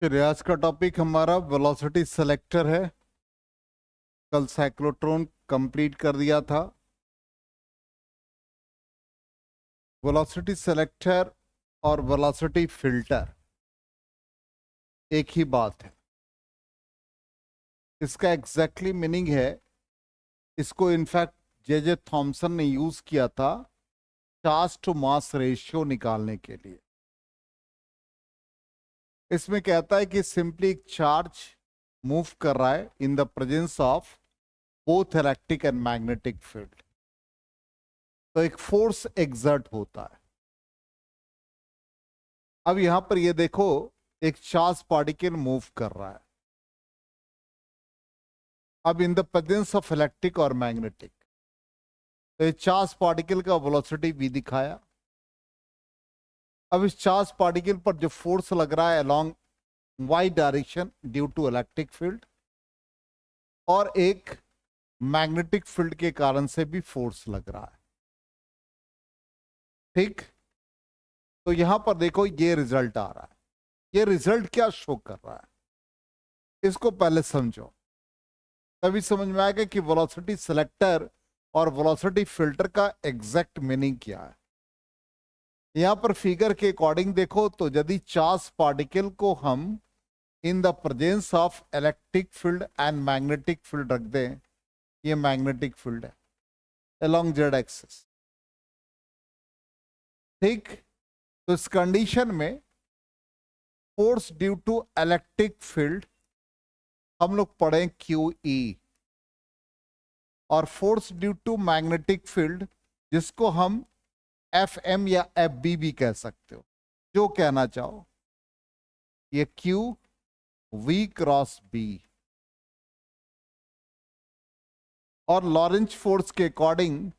चलिए, आज का टॉपिक हमारा वेलोसिटी सेलेक्टर है। कल साइक्लोट्रॉन कंप्लीट कर दिया था। वेलोसिटी सेलेक्टर और वेलोसिटी फिल्टर एक ही बात है। इसका एग्जैक्टली मीनिंग है, इसको इनफैक्ट जे थॉमसन ने यूज किया था चार्ज टू मास रेशियो निकालने के लिए। इसमें कहता है कि सिंपली एक चार्ज मूव कर रहा है इन the presence of both electric and magnetic field, तो एक फोर्स एक्सर्ट होता है। अब यहां पर ये देखो, एक चार्ज पार्टिकल मूव कर रहा है। अब इन द प्रेजेंस ऑफ इलेक्ट्रिक और मैग्नेटिक, तो ये चार्ज पार्टिकल का वेलोसिटी v दिखाया। अब इस चार्ज पार्टिकल पर जो फोर्स लग रहा है along y direction due to electric field, और एक मैग्नेटिक फील्ड के कारण से भी फोर्स लग रहा है। ठीक, तो यहां पर देखो ये रिजल्ट आ रहा है। ये रिजल्ट क्या शो कर रहा है, इसको पहले समझो, तभी समझ में आएगा कि वेलोसिटी सेलेक्टर और वेलोसिटी फिल्टर का एग्जैक्ट मीनिंग क्या है। यहां पर फिगर के अकॉर्डिंग देखो, तो यदि चार्ज पार्टिकल को हम in the presence of electric field and magnetic field रख दें, ये मैग्नेटिक फील्ड है अलोंग जेड एक्सिस। ठीक, तो इस कंडीशन में force due to electric field हम लोग पढ़े QE, और force due to magnetic field जिसको हम FM या FB भी कह सकते हो, जो कहना चाहो, ये QV क्रॉस B। और लॉरेंज फोर्स के अकॉर्डिंग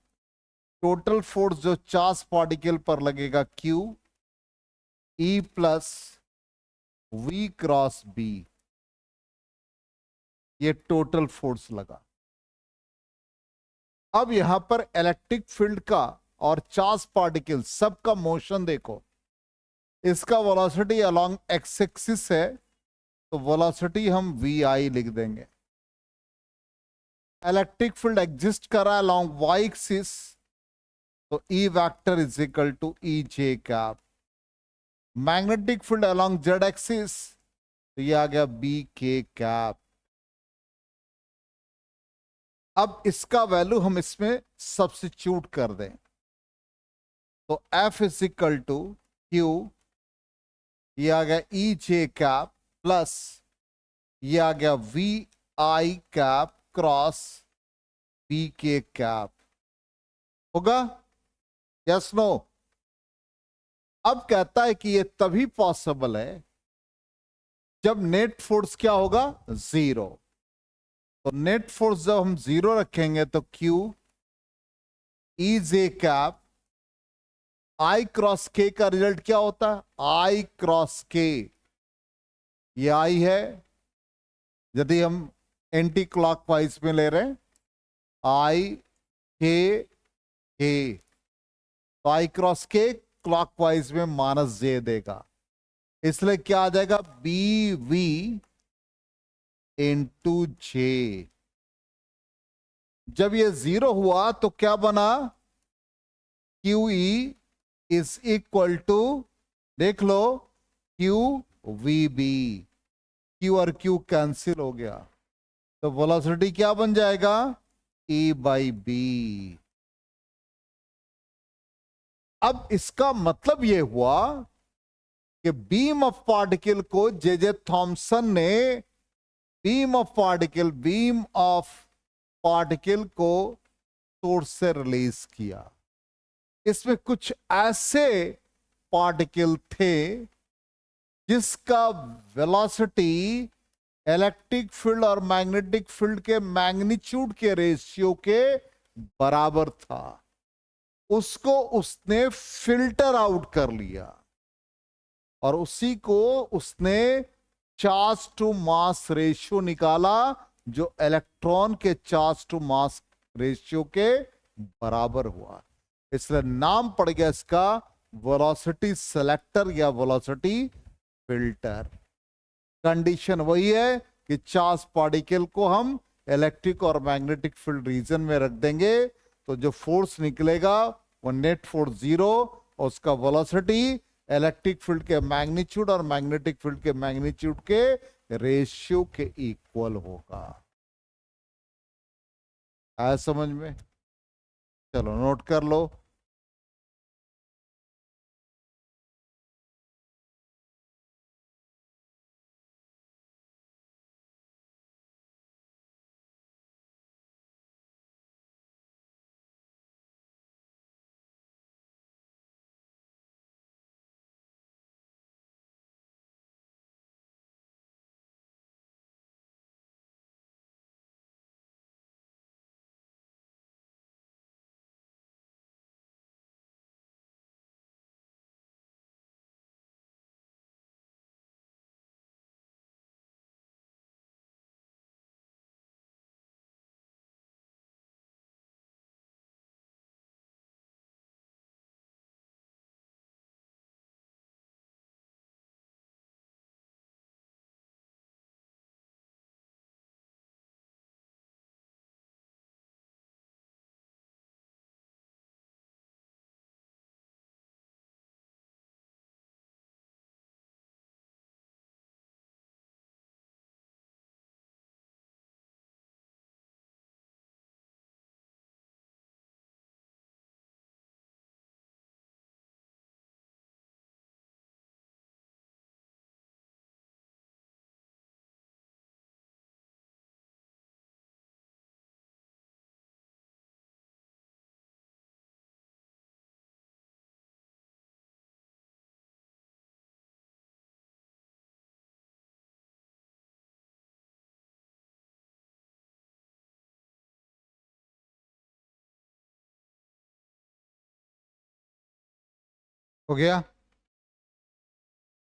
टोटल फोर्स जो चार्ज पार्टिकल पर लगेगा QE plus V cross B, ये टोटल फोर्स लगा। अब यहां पर इलेक्ट्रिक फील्ड का और चार्ज पार्टिकल सबका मोशन देखो, इसका वेलोसिटी अलोंग एक्स एक्सिस है, तो वेलोसिटी हम VI लिख देंगे। इलेक्ट्रिक फील्ड एग्जिस्ट कर रहा है अलोंग Y एक्सिस, तो E vector is equal to EJ cap. Magnetic field along Z axis, तो ये आ गया BK कैप। अब इसका वैल्यू हम इसमें सब्स्टिट्यूट कर दें, तो F is equal to Q, ये आ गया EJ कैप प्लस ये आ गया VI cap cross BK cap. होगा यस नो? अब कहता है कि ये तभी पॉसिबल है जब नेट फोर्स क्या होगा, जीरो। तो नेट फोर्स जब हम जीरो रखेंगे तो Q EJ cap I cross K का रिजल्ट क्या होता है, I क्रॉस K, ये I है यदि हम एंटी क्लॉकवाइज में ले रहे हैं, I K K, तो I क्रॉस K क्लॉकवाइज में -J देगा, इसलिए क्या आ जाएगा BV इंटू J। जब ये जीरो हुआ तो क्या बना, QE इज इक्वल टू, देख लो, QVB। Q और Q कैंसिल हो गया, तो वेलोसिटी क्या बन जाएगा, E/B। अब इसका मतलब ये हुआ कि बीम ऑफ पार्टिकल को जे थॉमसन ने बीम ऑफ पार्टिकल को सोर्स से रिलीज किया। इसमें कुछ ऐसे पार्टिकल थे जिसका वेलोसिटी इलेक्ट्रिक फील्ड और मैग्नेटिक फील्ड के मैग्नीट्यूड के रेशियो के बराबर था, उसको उसने फिल्टर आउट कर लिया और उसी को उसने चार्ज टू मास रेशियो निकाला, जो इलेक्ट्रॉन के चार्ज टू मास रेशियो के बराबर हुआ। इसलिए नाम पड़ गया इसका वेलोसिटी सेलेक्टर या वेलोसिटी फिल्टर। कंडीशन वही है कि चार्ज पार्टिकल को हम इलेक्ट्रिक और मैग्नेटिक फील्ड रीजन में रख देंगे, तो जो फोर्स निकलेगा वो नेट फोर्स जीरो, और उसका वेलोसिटी इलेक्ट्रिक फील्ड के मैग्नीट्यूड और मैग्नेटिक फील्ड के मैग्नीट्यूड के रेशियो के इक्वल होगा। आया समझ में? चलो नोट कर लो। हो गया?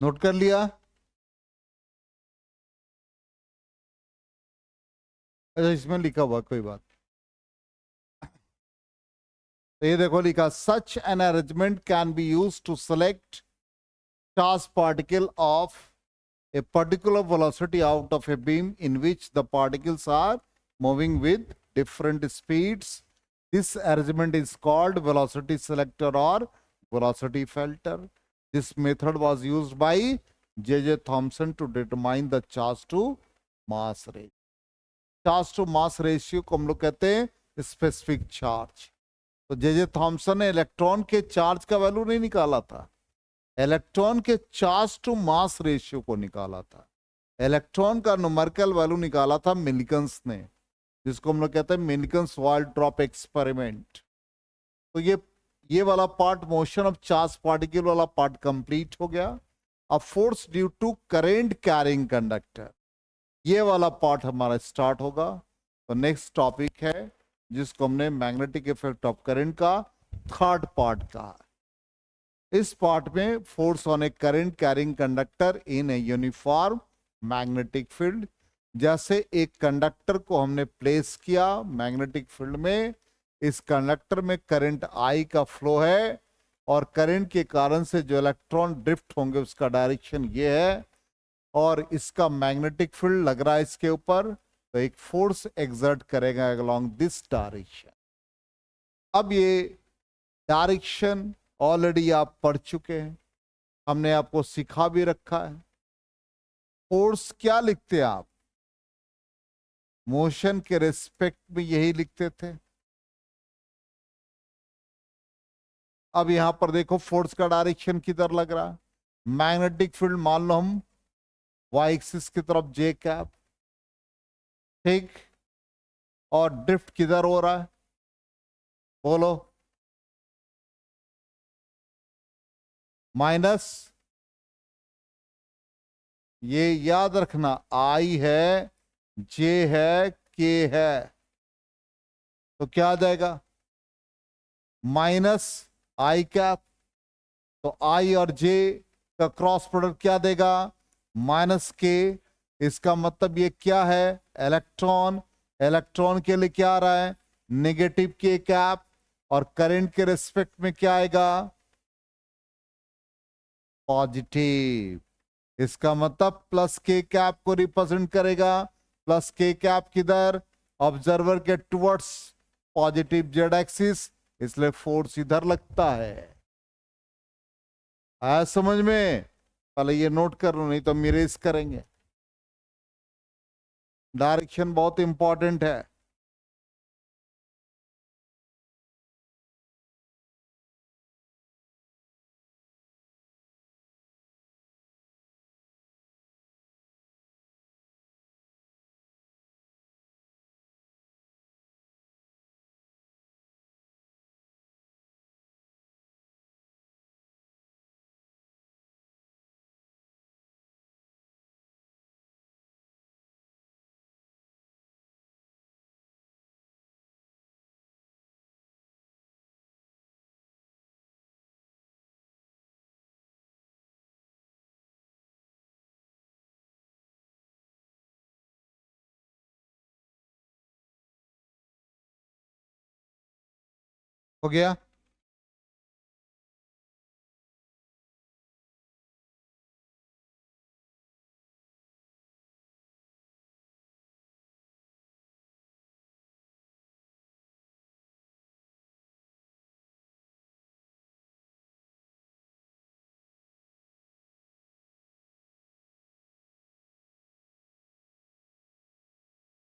नोट कर लिया? अच्छा, इसमें लिखा हुआ कोई बात। तो ये देखो लिखा, such an arrangement can be use to select charge particle of a particular velocity out of a beam in which the particles are moving with different speeds. This arrangement is called velocity selector or velocity filter. This method was used by J.J. Thomson to determine the charge to mass ratio. Charge to mass ratio को हम लोग कहते हैं specific charge. तो J.J. Thompson ने electron के charge का value नहीं निकाला था, इलेक्ट्रॉन के चार्ज टू मास रेशियो को निकाला था। इलेक्ट्रॉन का न्यूमेरिकल वैल्यू निकाला था मिलिकन्स ने, जिसको हम लोग कहते हैं मिलिकन्स वॉल ड्रॉप एक्सपेरिमेंट। तो ये वाला part motion of charge particle वाला पार्ट कंप्लीट हो गया। अब force due to current carrying conductor, ये वाला पार्ट हमारा स्टार्ट होगा। तो नेक्स्ट टॉपिक है जिसको हमने मैग्नेटिक इफेक्ट ऑफ करंट का थर्ड पार्ट कहा। इस पार्ट में force on A current carrying conductor in a uniform magnetic field. जैसे एक कंडक्टर को हमने प्लेस किया मैग्नेटिक फील्ड में, इस कंडक्टर में करंट आई का फ्लो है, और करंट के कारण से जो इलेक्ट्रॉन ड्रिफ्ट होंगे उसका डायरेक्शन ये है, और इसका मैग्नेटिक फील्ड लग रहा है इसके ऊपर, तो एक फोर्स एक्सर्ट करेगा अलोंग दिस डायरेक्शन। अब ये डायरेक्शन ऑलरेडी आप पढ़ चुके हैं, हमने आपको सिखा भी रखा है। फोर्स क्या लिखते हैं आप? मोशन के रिस्पेक्ट में यही लिखते थे। अब यहां पर देखो फोर्स का डायरेक्शन किधर लग रहा है। मैग्नेटिक फील्ड मान लो हम वाई एक्सिस की तरफ जे कैप, ठीक, और ड्रिफ्ट किधर हो रहा है बोलो? माइनस, ये याद रखना, आई है, जे है, के है, तो क्या आ जाएगा? माइनस आई कैप। तो आई और जे का क्रॉस प्रोडक्ट क्या देगा? माइनस के। इसका मतलब ये क्या है? इलेक्ट्रॉन। इलेक्ट्रॉन के लिए क्या आ रहा है? नेगेटिव के कैप। और करंट के रिस्पेक्ट में क्या आएगा? पॉजिटिव। इसका मतलब प्लस के कैप को रिप्रेजेंट करेगा, प्लस के कैप किधर, ऑब्जर्वर के टुवर्ड्स पॉजिटिव जेड एक्सिस, इसलिए फोर्स इधर लगता है। आया समझ में? पहले ये नोट कर लो, नहीं तो मिरेज करेंगे। डायरेक्शन बहुत इंपॉर्टेंट है। हो गया?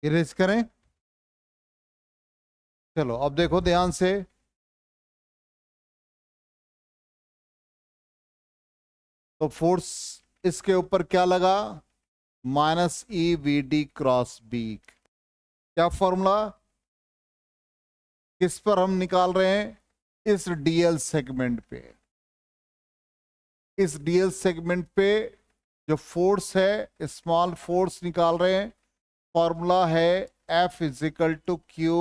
इरेज करें? चलो अब देखो ध्यान से, तो फोर्स इसके ऊपर क्या लगा, minus E V D cross B. क्या फॉर्मूला, किस पर हम निकाल रहे हैं, इस डीएल सेगमेंट पे। इस डीएल सेगमेंट पे जो फोर्स है, स्मॉल फोर्स निकाल रहे हैं। फॉर्मूला है F is equal to Q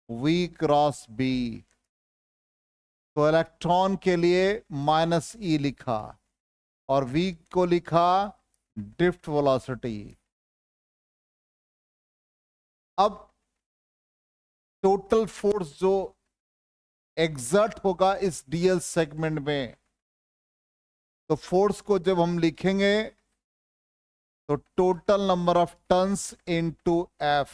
V cross B. तो इलेक्ट्रॉन के लिए माइनस ई लिखा और v को लिखा ड्रिफ्ट वेलोसिटी। अब टोटल फोर्स जो एग्जर्ट होगा इस डीएल सेगमेंट में, तो फोर्स को जब हम लिखेंगे तो total number of turns into F,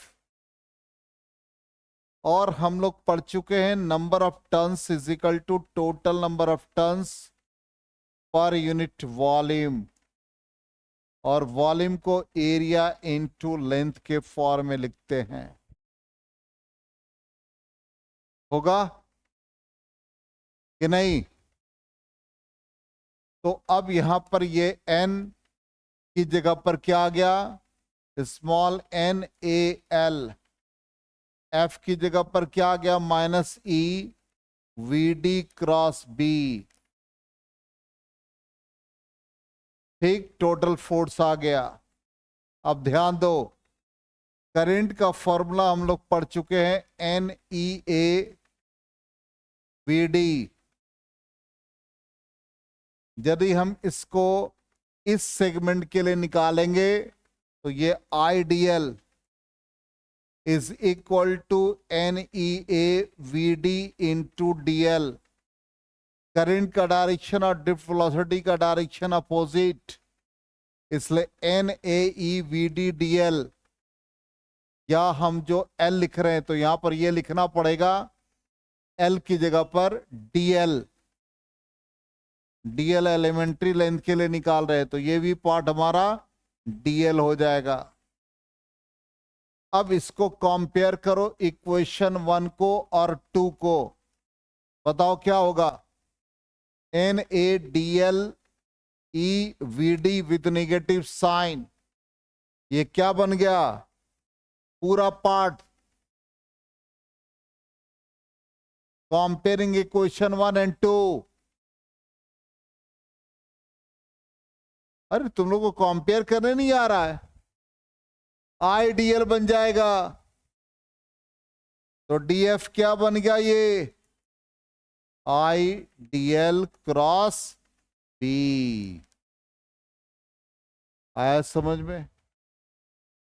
और हम लोग पढ़ चुके हैं number of turns is equal to total number of turns per unit volume, और वॉल्यूम को एरिया इनटू लेंथ के फॉर्म में लिखते हैं। होगा कि नहीं? तो अब यहां पर ये n की जगह पर क्या आ गया, small n a l। f की जगह पर क्या आ गया, minus E V D cross B. ठीक, टोटल फोर्स आ गया। अब ध्यान दो, करंट का फॉर्मूला हम लोग पढ़ चुके हैं, N E A V D. यदि हम इसको इस सेगमेंट के लिए निकालेंगे तो ये IDL is equal to N E A V D into DL. Current का डायरेक्शन और ड्रिफ्ट वेलोसिटी का डायरेक्शन अपोजिट, इसलिए N A E V D D L, या हम जो एल लिख रहे हैं तो यहां पर ये लिखना पड़ेगा एल की जगह पर डीएल। डीएल एलिमेंट्री लेंथ के लिए निकाल रहे हैं तो ये भी पार्ट हमारा डीएल हो जाएगा। अब इसको कंपेयर करो इक्वेशन 1 को और 2 को, बताओ क्या होगा। N A D L E V D with negative sign, ये क्या बन गया, पूरा पार्ट। Comparing equation 1 and 2। अरे तुम लोग को कंपेयर करने नहीं आ रहा है, आईडीएल बन जाएगा। तो डीएफ क्या बन गया, ये I D L cross B. आया समझ में?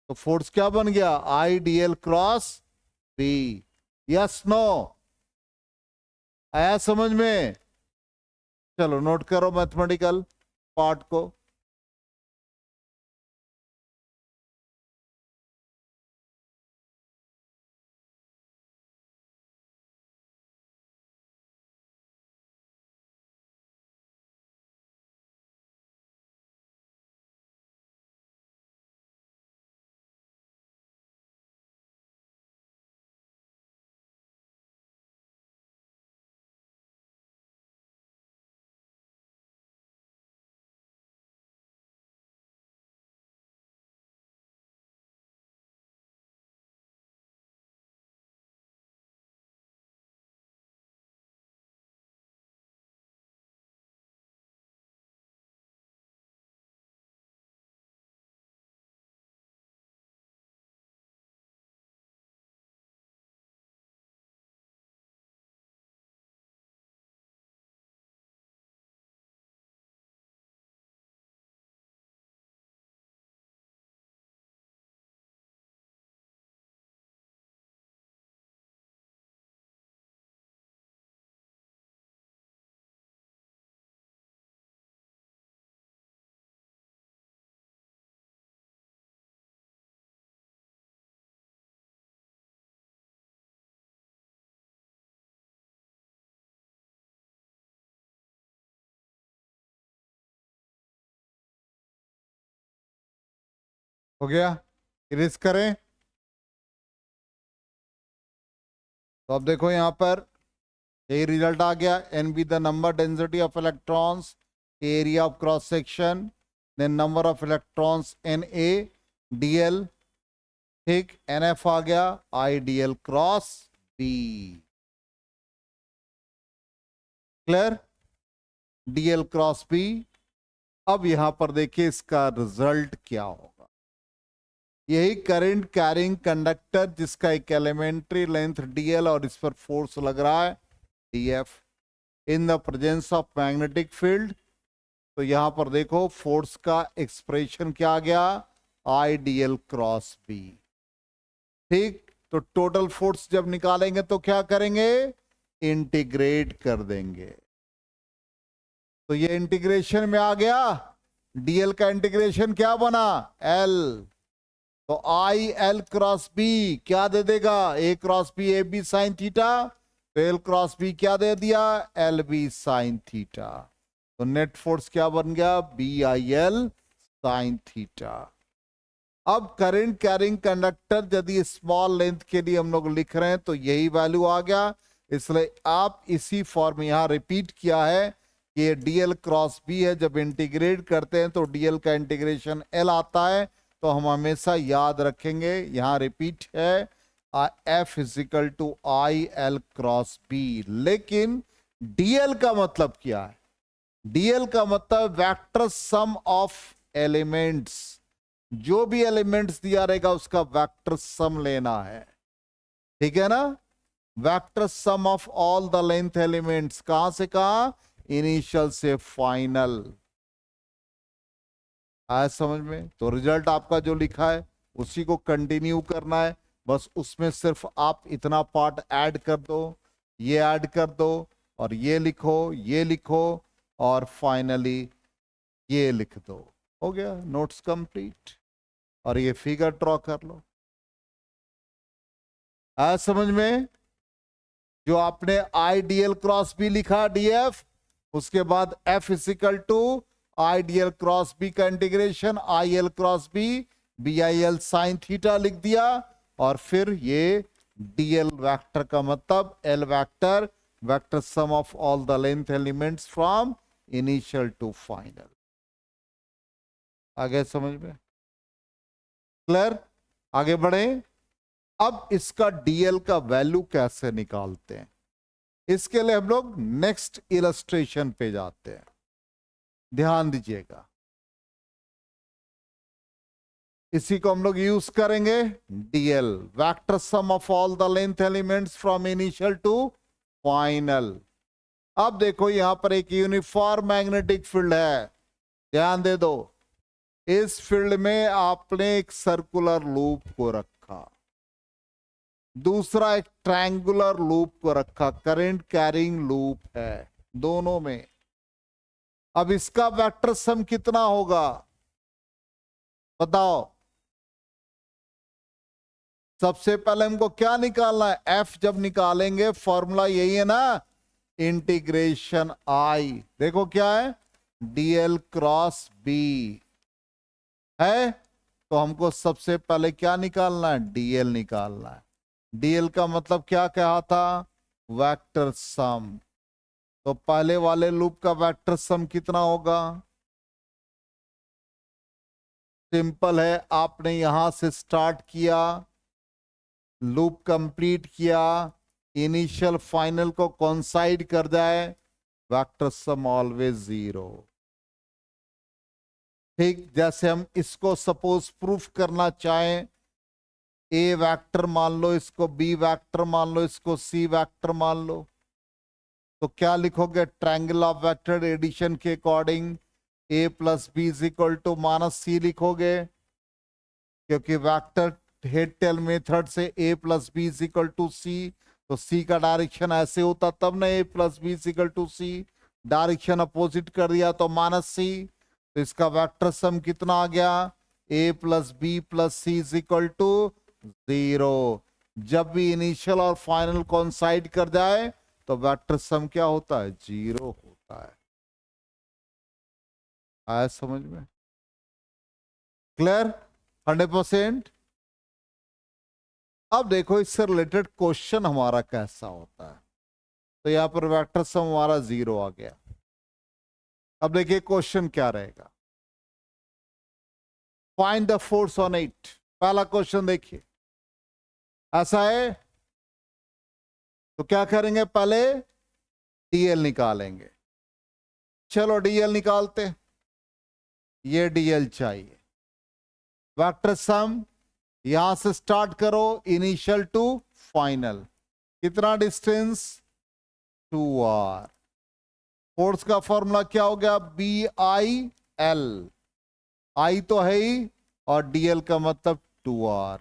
तो फोर्स क्या बन गया, I D L cross B. Yes no? आया समझ में? चलो नोट करो मैथमेटिकल पार्ट को। हो गया, इरेज करें। तो अब देखो यहां पर यही रिजल्ट आ गया, N be the number density of electrons, area of cross section, then number of electrons N A D L, ठीक, एन एफ आ गया I D L cross B. Clear, D L cross B. अब यहां पर देखिए इसका result क्या होगा। यही करंट कैरिंग कंडक्टर जिसका एक एलिमेंट्री लेंथ डीएल और इस पर फोर्स लग रहा है DF in the presence of magnetic field. तो यहां पर देखो फोर्स का एक्सप्रेशन क्या आ गया, I D L cross B. ठीक, तो टोटल फोर्स जब निकालेंगे तो क्या करेंगे, इंटीग्रेट कर देंगे। तो ये इंटीग्रेशन में आ गया, डीएल का इंटीग्रेशन क्या बना, एल। तो आई एल क्रॉस बी क्या दे देगा, A cross B A B sine theta, तो एल क्रॉस बी क्या दे दिया, एल बी साइन थीटा। तो नेट फोर्स क्या बन गया, B I L sine theta. अब करंट कैरिंग कंडक्टर यदि स्मॉल लेंथ के लिए हम लोग लिख रहे हैं तो यही वैल्यू आ गया, इसलिए आप इसी फॉर्म में यहां रिपीट किया है कि ये डीएल क्रॉस बी है। जब इंटीग्रेट करते हैं तो डीएल का इंटीग्रेशन एल आता है, तो हम हमेशा याद रखेंगे, यहां रिपीट है F is equal to I L cross B. लेकिन डीएल का मतलब क्या है, डीएल का मतलब वेक्टर सम ऑफ एलिमेंट्स, जो भी एलिमेंट्स दिया रहेगा उसका वेक्टर सम लेना है, ठीक है ना। Vector sum of all the length elements, कहां से कहां, इनिशियल से फाइनल। आया समझ में। तो रिजल्ट आपका जो लिखा है उसी को कंटिन्यू करना है, बस उसमें सिर्फ आप इतना पार्ट ऐड कर दो, ये ऐड कर दो, और ये लिखो, ये लिखो, और फाइनली ये लिख दो, हो गया, नोट्स कंप्लीट। और ये फिगर ड्रॉ कर लो। आया समझ में। जो आपने I D L cross B लिखा डीएफ, उसके बाद F is equal to I D L cross B का integration I L cross B B I L sine theta लिख दिया, और फिर ये डीएल वेक्टर का मतलब L vector, vector sum of all the length elements from initial to final. आगे समझ में, क्लियर, आगे बढ़े। अब इसका डीएल का वैल्यू कैसे निकालते हैं, इसके लिए हम लोग नेक्स्ट इलस्ट्रेशन पे जाते हैं। ध्यान दीजिएगा, इसी को हम लोग यूज करेंगे, DL vector sum of all the length elements from initial to final. अब देखो यहां पर एक यूनिफॉर्म मैग्नेटिक फील्ड है, ध्यान दे दो। इस फील्ड में आपने एक सर्कुलर लूप को रखा, दूसरा एक ट्रायंगुलर लूप को रखा, करंट कैरिंग लूप है दोनों में। अब इसका वेक्टर सम कितना होगा बताओ। सबसे पहले हमको क्या निकालना है, एफ जब निकालेंगे फॉर्मूला यही है ना, इंटीग्रेशन आई, देखो क्या है, डीएल क्रॉस बी है। तो हमको सबसे पहले क्या निकालना है, डीएल निकालना है। डीएल का मतलब क्या कहा था, वेक्टर सम। तो पहले वाले लूप का वेक्टर सम कितना होगा, सिंपल है, आपने यहां से स्टार्ट किया, लूप कंप्लीट किया, इनिशियल फाइनल को कॉन्साइड कर जाए, वेक्टर सम ऑलवेज जीरो। ठीक, जैसे हम इसको सपोज प्रूफ करना चाहें, ए वेक्टर मान लो, इसको बी वेक्टर मान लो, इसको सी वेक्टर मान लो, तो क्या लिखोगे, ट्रायंगल ऑफ वेक्टर एडिशन के according A plus B is equal to minus C लिखोगे, क्योंकि वेक्टर हेड टेल मेथड से A plus B is equal to C, तो सी का डायरेक्शन ऐसे होता तब ना, A plus B is equal to C, direction opposite कर दिया तो माइनस सी। तो इसका वेक्टर सम कितना आ गया, A plus B plus C is equal to zero. जब भी इनिशियल और फाइनल कॉन्साइड कर जाए तो वेक्टर सम क्या होता है, जीरो होता है। आया समझ में, क्लियर। 100%। अब देखो इससे रिलेटेड क्वेश्चन हमारा कैसा होता है। तो यहां पर वेक्टर सम हमारा 0 आ गया। अब देखिए क्वेश्चन क्या रहेगा, find the force on it. पहला क्वेश्चन देखिए ऐसा है, तो क्या करेंगे, पहले डीएल निकालेंगे। चलो डीएल निकालते, ये डीएल चाहिए। वेक्टर सम यहां से स्टार्ट करो, इनिशियल टू फाइनल, कितना डिस्टेंस 2r। फोर्स का फॉर्मूला क्या हो गया, बी आई एल, आई तो है ही और डीएल का मतलब 2r,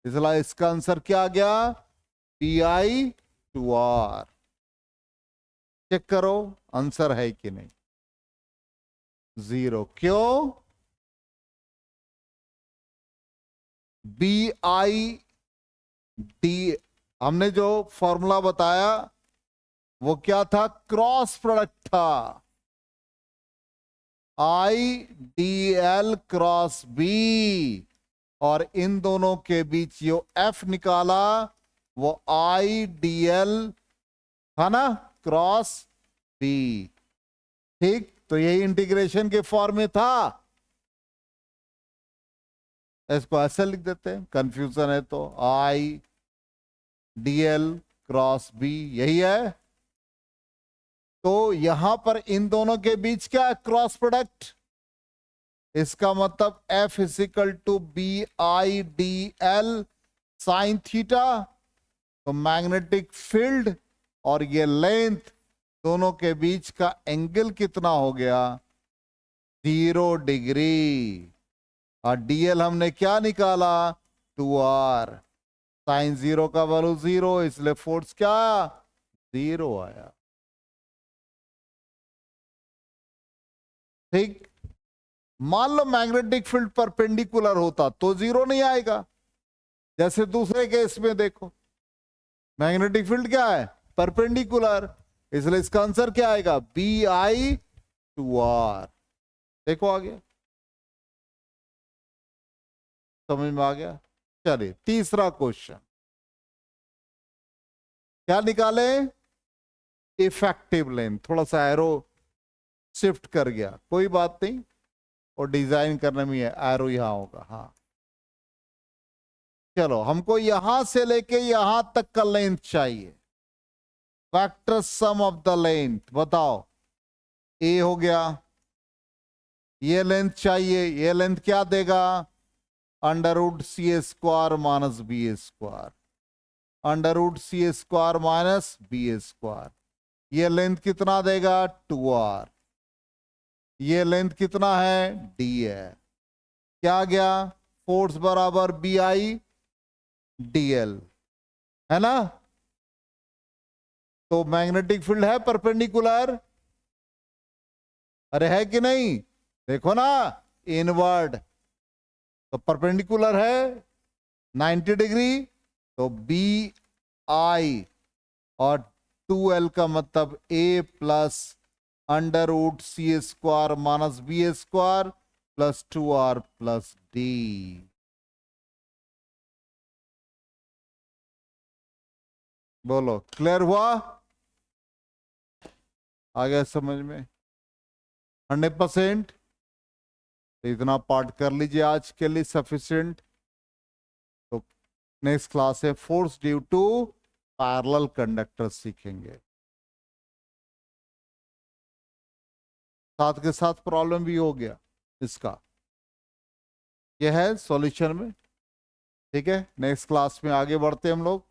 इसलिए इसका आंसर क्या आ गया, बी आई 2r। चेक करो आंसर है कि नहीं, 0। क्यों, बी आई डी, हमने जो फॉर्मूला बताया वो क्या था, क्रॉस प्रोडक्ट था, I D L cross B, और इन दोनों के बीच जो एफ निकाला वो आई डी एल था ना, क्रॉस बी। ठीक, तो यही इंटीग्रेशन के फॉर्म में था। इसको ऐसे लिख देते हैं, कंफ्यूजन है तो, I D L cross B, यही है। तो यहां पर इन दोनों के बीच क्या है, क्रॉस प्रोडक्ट, इसका मतलब F is equal to B I D L sine theta. तो मैग्नेटिक फील्ड और ये लेंथ दोनों के बीच का एंगल कितना हो गया, 0 डिग्री। और डीएल हमने क्या निकाला, 2r, साइन 0 का वैल्यू 0, इसलिए फोर्स क्या, 0 आया। ठीक, मान लो मैग्नेटिक फील्ड परपेंडिकुलर होता तो 0 नहीं आएगा, जैसे दूसरे केस में देखो मैग्नेटिक फील्ड क्या है, परपेंडिकुलर, इसलिए इसका आंसर क्या आएगा, बी आई 2r। देखो आ गया, समझ में आ गया। चलिए तीसरा क्वेश्चन क्या निकाले, इफेक्टिव लेंथ, थोड़ा सा एरो शिफ्ट कर गया, कोई बात नहीं, और डिजाइन करने में एरो यहां होगा। हाँ चलो, हमको यहां से लेके यहां तक का लेंथ चाहिए, factor sum of the length बताओ। ए हो गया, ये लेंथ चाहिए, ये लेंथ क्या देगा, under root C A square minus B A square, under root C A square minus B A square. ये लेंथ कितना देगा, 2r। ये लेंथ कितना है, d है। क्या आ गया, फोर्स बराबर बी आई dl, है ना। तो मैग्नेटिक फील्ड है परपेंडिकुलर, अरे है कि नहीं, देखो ना, इनवर्ड, तो परपेंडिकुलर है 90 डिग्री, तो बी आई और 2l का मतलब a plus under root C A square minus B A square plus 2r plus d। बोलो क्लियर हुआ, आ गया समझ में, 100%। तो इतना पार्ट कर लीजिए आज के लिए सफिशिएंट। तो नेक्स्ट क्लास है force due to parallel conductor सीखेंगे, साथ के साथ प्रॉब्लम भी हो गया इसका, यह है सॉल्यूशन में। ठीक है, नेक्स्ट क्लास में आगे बढ़ते हैं हम लोग।